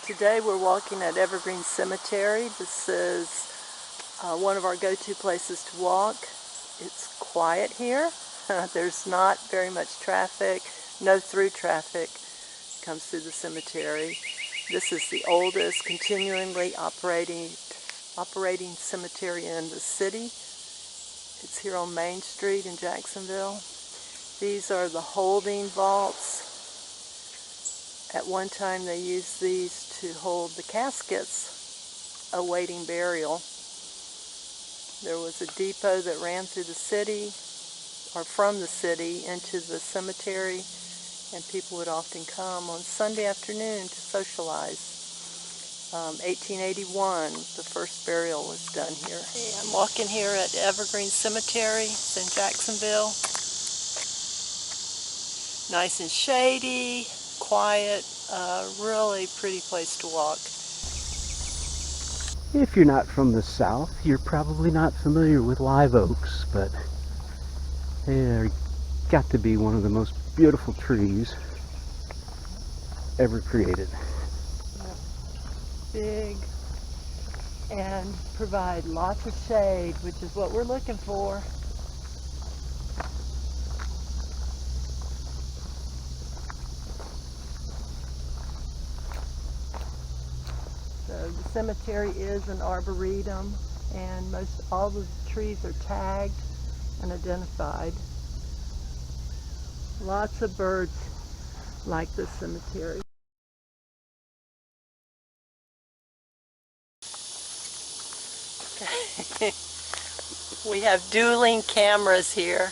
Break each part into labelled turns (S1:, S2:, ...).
S1: Today we're walking at Evergreen Cemetery. This is one of our go-to places to walk. It's quiet here. There's not very much traffic. No through traffic comes through the cemetery. This is the oldest continually operating cemetery in the city. It's here on Main Street in Jacksonville. These are the holding vaults. At one time they used these to hold the caskets awaiting burial. There was a depot that ran through the city, or from the city into the cemetery, and people would often come on Sunday afternoon to socialize. 1881, the first burial was done here. Hey, I'm walking here at Evergreen Cemetery. It's in Jacksonville. Nice and shady, quiet, really pretty place to walk.
S2: If you're not from the South, you're probably not familiar with live oaks, but they're got to be one of the most beautiful trees ever created.
S1: Big and provide lots of shade, which is what we're looking for. So the cemetery is an arboretum, and most all the trees are tagged and identified. Lots of birds like this cemetery. We have dueling cameras here.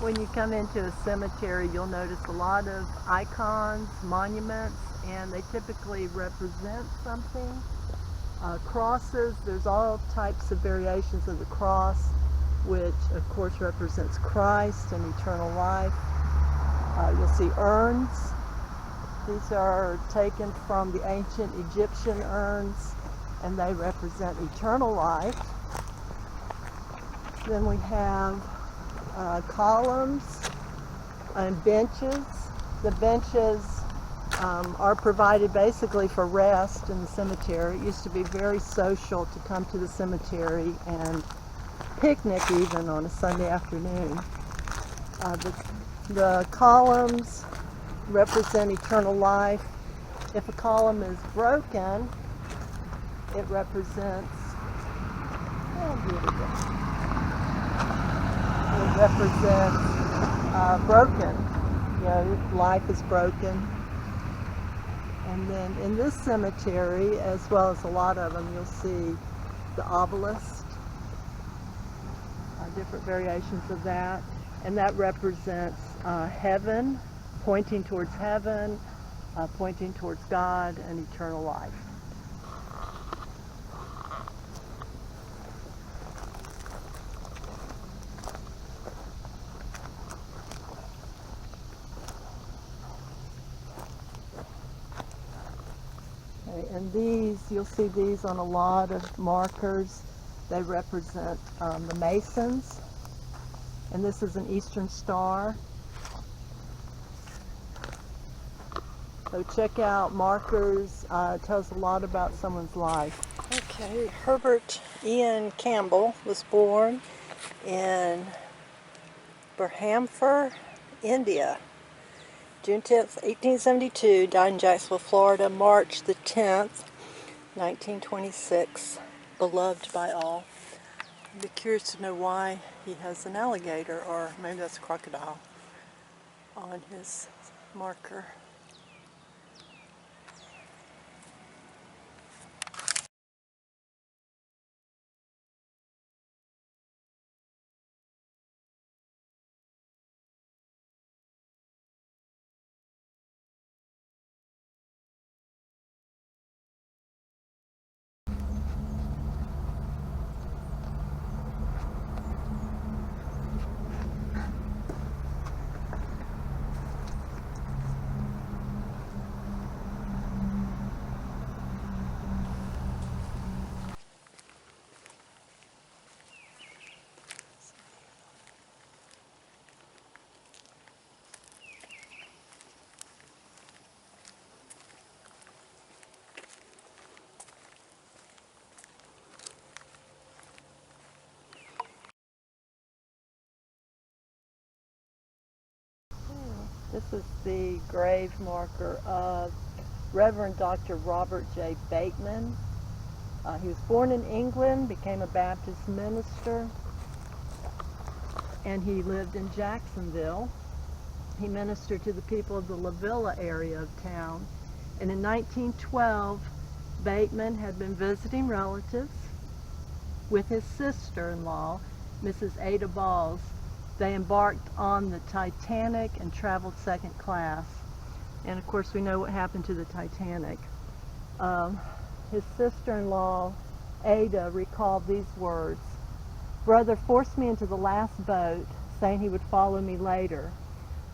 S1: When you come into a cemetery, you'll notice a lot of icons, monuments, and they typically represent something. Crosses, there's all types of variations of the cross, which of course represents Christ and eternal life. You'll see urns. These are taken from the ancient Egyptian urns, and they represent eternal life. Then we have columns and benches. The benches are provided basically for rest in the cemetery. It used to be very social to come to the cemetery and picnic even on a Sunday afternoon. The columns represent eternal life. If a column is broken, it represents broken. You know, life is broken. And then in this cemetery, as well as a lot of them, you'll see the obelisk, different variations of that. And that represents heaven, pointing towards heaven, pointing towards God and eternal life. And these, you'll see these on a lot of markers. They represent the Masons. And this is an Eastern Star. So check out markers. It tells a lot about someone's life. Okay, Herbert Ian Campbell was born in Berhampore, India. June 10th, 1872, died in Jacksonville, Florida, March the 10th, 1926, beloved by all. I'd be curious to know why he has an alligator, or maybe that's a crocodile, on his marker. This is the grave marker of Reverend Dr. Robert J. Bateman. He was born in England, became a Baptist minister, and he lived in Jacksonville. He ministered to the people of the La Villa area of town. And in 1912, Bateman had been visiting relatives with his sister-in-law, Mrs. Ada Balls. They embarked on the Titanic and traveled second class. And of course we know what happened to the Titanic. His sister-in-law, Ada, recalled these words: "Brother forced me into the last boat, saying he would follow me later.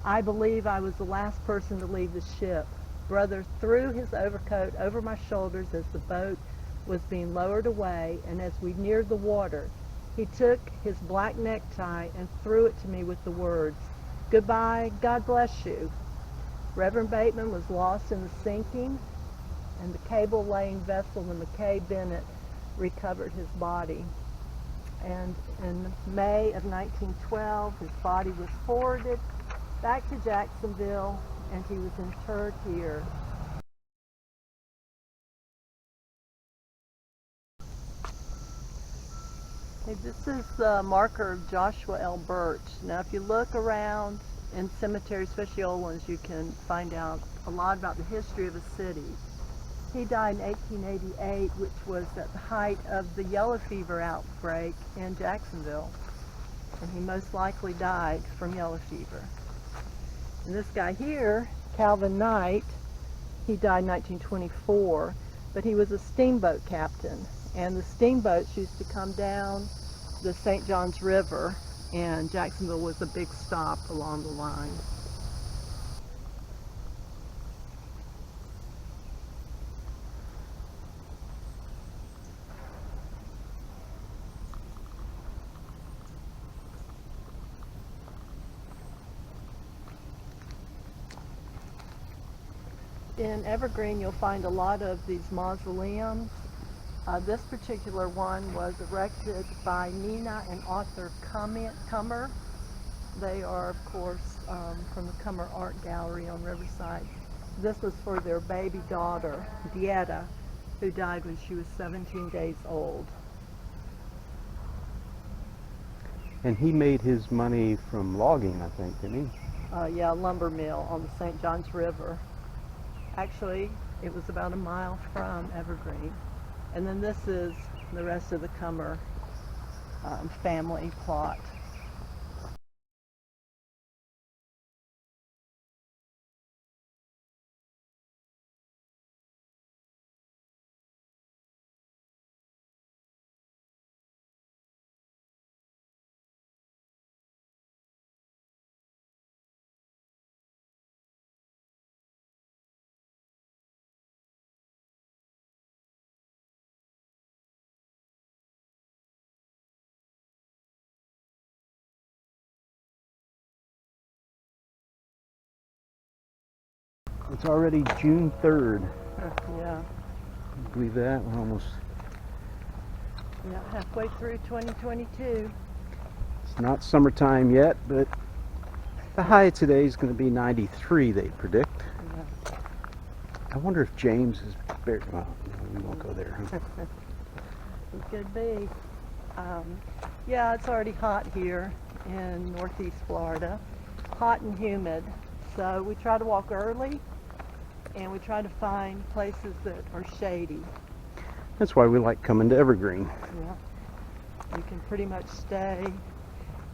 S1: I believe I was the last person to leave the ship. Brother threw his overcoat over my shoulders as the boat was being lowered away, and as we neared the water, he took his black necktie and threw it to me with the words, 'Goodbye, God bless you.' Reverend Bateman was lost in the sinking, and the cable-laying vessel, the McKay Bennett, recovered his body. And in May of 1912, his body was forwarded back to Jacksonville, and he was interred here." Okay, this is the marker of Joshua L. Birch. Now, if you look around in cemeteries, especially old ones, you can find out a lot about the history of a city. He died in 1888, which was at the height of the yellow fever outbreak in Jacksonville. And he most likely died from yellow fever. And this guy here, Calvin Knight, he died in 1924, but he was a steamboat captain. And the steamboats used to come down the St. Johns River, and Jacksonville was a big stop along the line. In Evergreen, you'll find a lot of these mausoleums. This particular one was erected by Nina and Arthur Cummer. They are, of course, from the Cummer Art Gallery on Riverside. This was for their baby daughter, Dieta, who died when she was 17 days old.
S2: And he made his money from logging, I think, didn't he?
S1: Yeah, a lumber mill on the St. Johns River. Actually, it was about a mile from Evergreen. And then this is the rest of the Cummer family plot.
S2: It's already June 3rd.
S1: Yeah.
S2: Believe that? We're almost...
S1: Yeah, halfway through 2022.
S2: It's not summertime yet, but the high today is going to be 93, they predict.
S1: Yeah.
S2: I wonder if James is buried. Well, we won't go there. Huh?
S1: It could be. Yeah, it's already hot here in northeast Florida. Hot and humid. So we try to walk early, and we try to find places that are shady.
S2: That's why we like coming to Evergreen.
S1: Yeah. You can pretty much stay,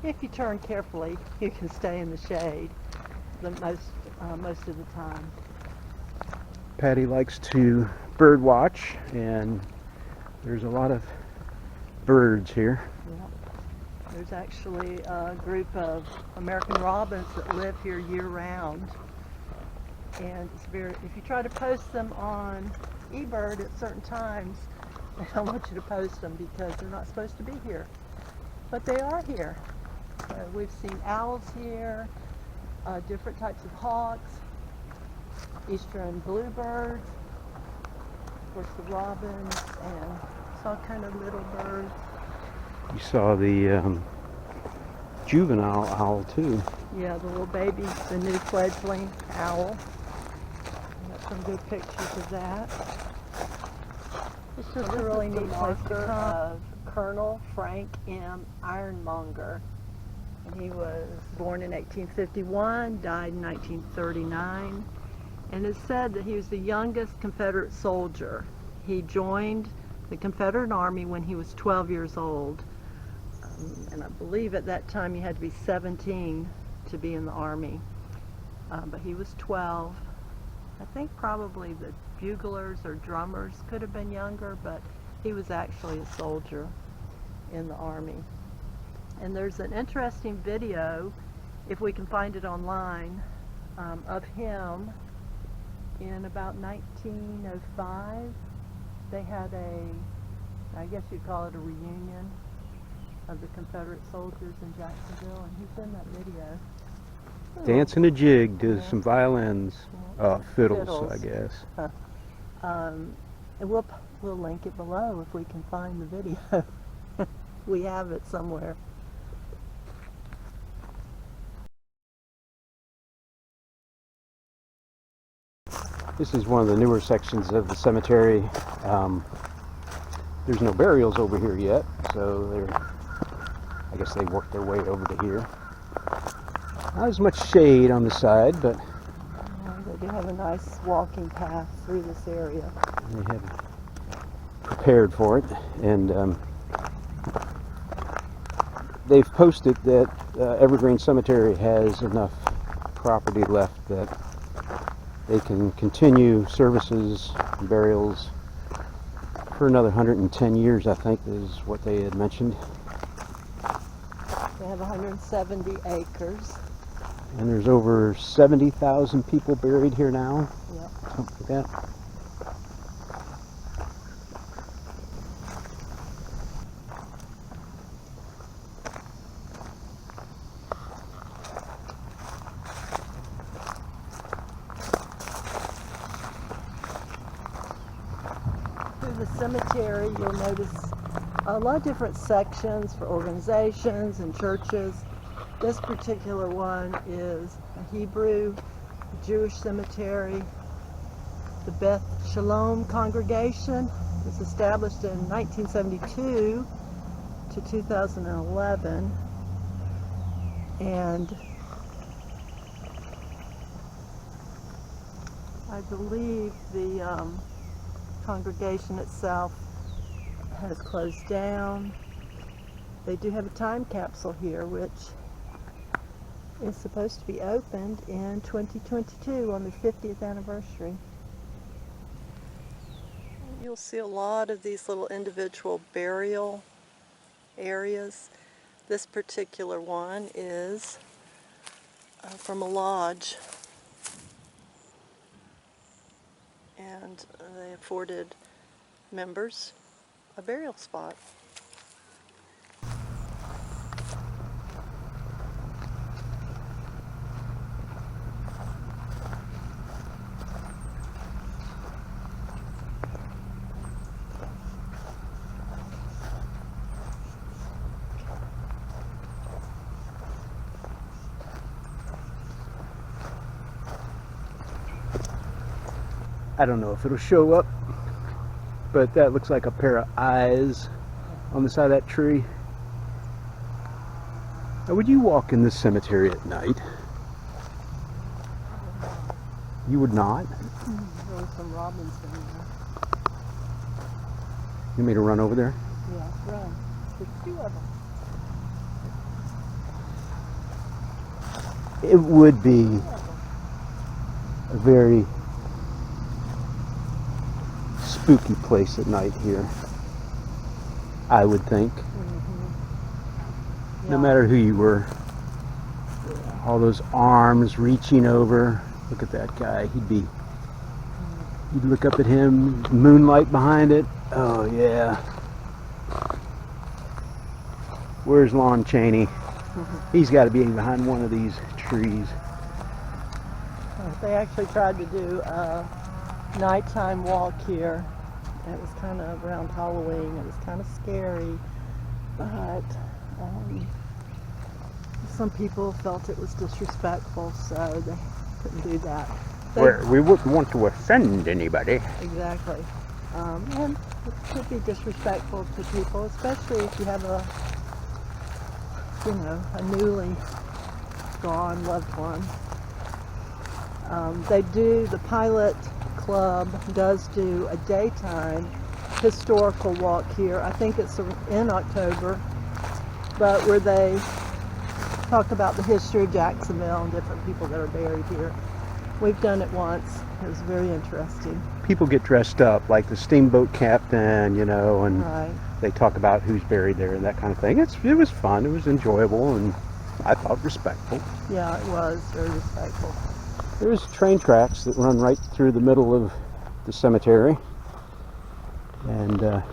S1: if you turn carefully, you can stay in the shade most of the time.
S2: Patty likes to bird watch, and there's a lot of birds here.
S1: Yeah. There's actually a group of American robins that live here year-round. And it's if you try to post them on eBird at certain times, they don't want you to post them because they're not supposed to be here. But they are here. We've seen owls here, different types of hawks, eastern bluebirds, of course the robins, and all kind of little birds.
S2: You saw the juvenile owl too.
S1: Yeah, the little baby, the new fledgling owl. Got some good pictures of that. It's just a really neat place to come. Of Colonel Frank Ironmonger. And he was born in 1851, died in 1939, and it's said that he was the youngest Confederate soldier. He joined the Confederate Army when he was 12 years old, and I believe at that time you had to be 17 to be in the Army, but he was 12. I think probably the buglers or drummers could have been younger, but he was actually a soldier in the Army. And there's an interesting video, if we can find it online, of him in about 1905. They had I guess you'd call it a reunion of the Confederate soldiers in Jacksonville, and he's in that video.
S2: Dancing a jig to some violins, fiddles,
S1: Fiddles.
S2: I guess.
S1: And we'll link it below if we can find the video. We have it somewhere.
S2: This is one of the newer sections of the cemetery. There's no burials over here yet, so I guess they worked their way over to here. Not as much shade on the side, but
S1: They do have a nice walking path through this area.
S2: they have prepared for it, and they've posted that Evergreen Cemetery has enough property left that they can continue services and burials for another 110 years, I think is what they had mentioned.
S1: They have 170 acres.
S2: And there's over 70,000 people buried here now.
S1: Yep.
S2: Something like that.
S1: Through the cemetery, you'll notice a lot of different sections for organizations and churches. This particular one is a Hebrew Jewish cemetery. The Beth Shalom congregation was established in 1972 to 2011, and I believe the congregation itself has closed down. They do have a time capsule here, which is supposed to be opened in 2022 on the 50th anniversary. You'll see a lot of these little individual burial areas. This particular one is from a lodge, and they afforded members a burial spot.
S2: I don't know if it'll show up, but that looks like a pair of eyes on the side of that tree. Now, would you walk in this cemetery at night? You would not?
S1: There was some robins in there.
S2: You want me to run over there?
S1: Yeah, run. There's two of them.
S2: It would be a very spooky place at night here, I would think.
S1: Mm-hmm.
S2: No matter who you were. All those arms reaching over. Look at that guy. You'd look up at him, moonlight behind it. Oh yeah. Where's Lon Chaney? He's got to be behind one of these trees.
S1: They actually tried to do a nighttime walk here. It was kind of around Halloween. It was kind of scary, but some people felt it was disrespectful, so they couldn't do that.
S2: We wouldn't want to offend anybody.
S1: Exactly. And it could be disrespectful to people, especially if you have a newly gone loved one. The Pilot Club does do a daytime historical walk here. I think it's in October, but where they talk about the history of Jacksonville and different people that are buried here. We've done it once. It was very interesting.
S2: People get dressed up like the steamboat captain, and
S1: Right.
S2: they talk about who's buried there and that kind of thing. It was fun. It was enjoyable, and I thought respectful.
S1: Yeah, it was very respectful.
S2: There's train tracks that run right through the middle of the cemetery, and they're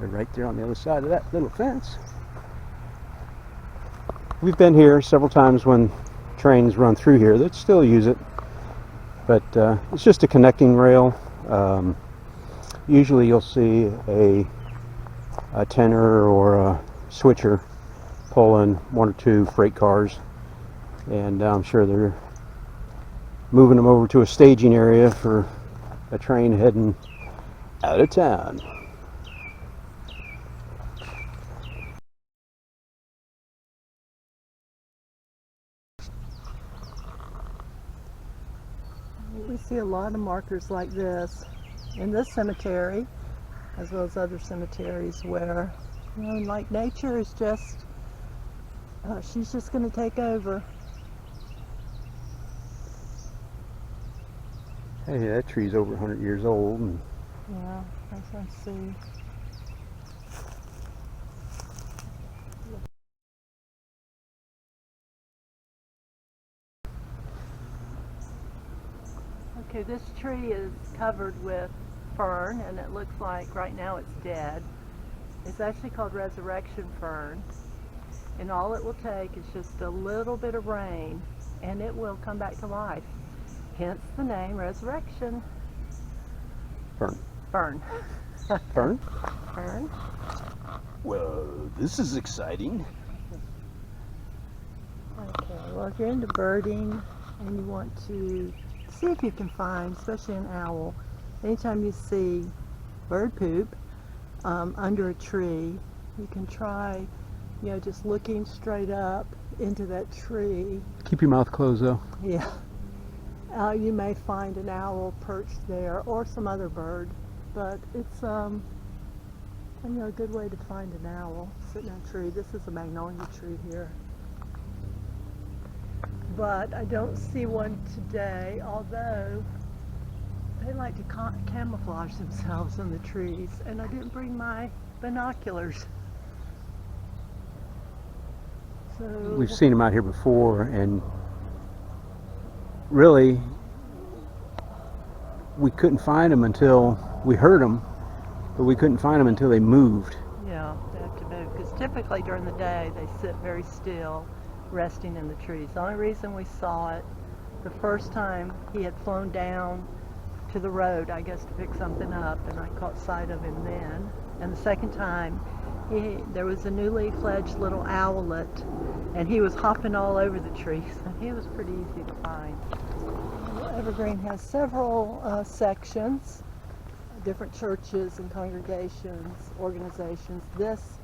S2: right there on the other side of that little fence. We've been here several times when trains run through here. They'd still use it, but it's just a connecting rail. Usually you'll see a tenor or a switcher pulling one or two freight cars, and I'm sure they're moving them over to a staging area for a train heading out of town.
S1: We see a lot of markers like this in this cemetery, as well as other cemeteries where, like nature is just, she's just going to take over.
S2: Hey, that tree's over 100 years old. And
S1: Yeah, that's what I see. Okay, this tree is covered with fern, and it looks like right now it's dead. It's actually called resurrection fern, and all it will take is just a little bit of rain, and it will come back to life. Hence the name resurrection.
S2: Fern.
S1: Fern.
S2: Fern?
S1: Fern.
S2: Well, this is exciting.
S1: Okay, well, if you're into birding and you want to see if you can find, especially an owl, anytime you see bird poop under a tree, you can try, just looking straight up into that tree.
S2: Keep your mouth closed, though.
S1: Yeah. You may find an owl perched there or some other bird, but it's a good way to find an owl sitting in a tree. This is a magnolia tree here. But I don't see one today, although they like to camouflage themselves in the trees, and I didn't bring my binoculars. So
S2: We've seen them out here before, and really we couldn't find them until we heard them, but we couldn't find them until they moved.
S1: yeah, they have to move, because typically during the day they sit very still, resting in the trees. The only reason we saw it the first time, he had flown down to the road, I guess, to pick something up, and I caught sight of him then. And the second time, there was a newly fledged little owlet, and he was hopping all over the trees, and he was pretty easy to find. Evergreen has several sections, different churches and congregations, organizations. This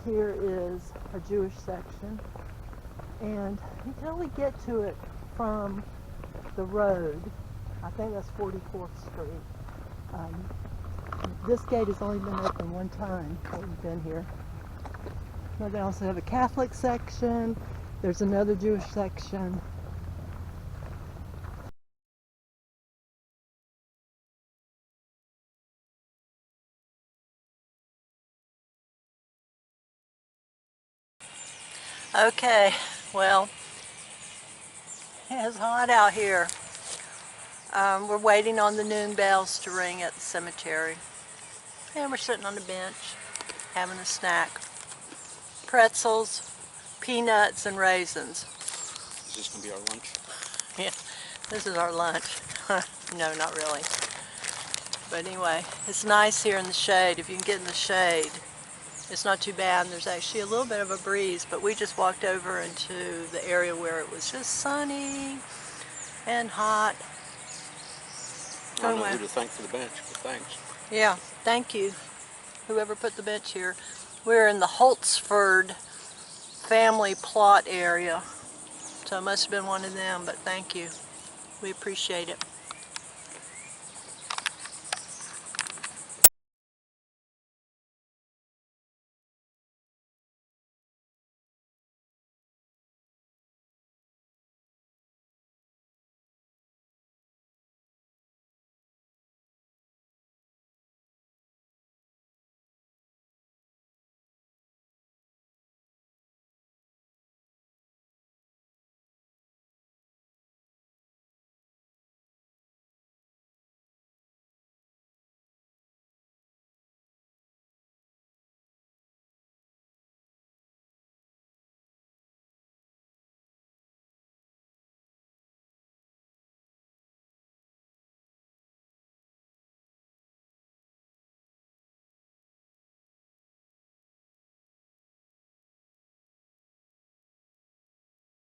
S1: here is a Jewish section, and you can only get to it from the road. I think that's 44th Street. This gate has only been open one time while we've been here. Now they also have a Catholic section. There's another Jewish section. Okay, well, it's hot out here. We're waiting on the noon bells to ring at the cemetery. And we're sitting on the bench, having a snack. Pretzels, peanuts, and raisins.
S2: Is this going to be our lunch?
S1: Yeah, this is our lunch. No, not really. But anyway, it's nice here in the shade. If you can get in the shade, It's not too bad. There's actually a little bit of a breeze, but we just walked over into the area where it was just sunny and hot.
S3: I don't know who to thank for the bench, but thanks.
S1: Yeah, thank you, whoever put the bench here. We're in the Holtzford family plot area, so it must have been one of them, but thank you. We appreciate it.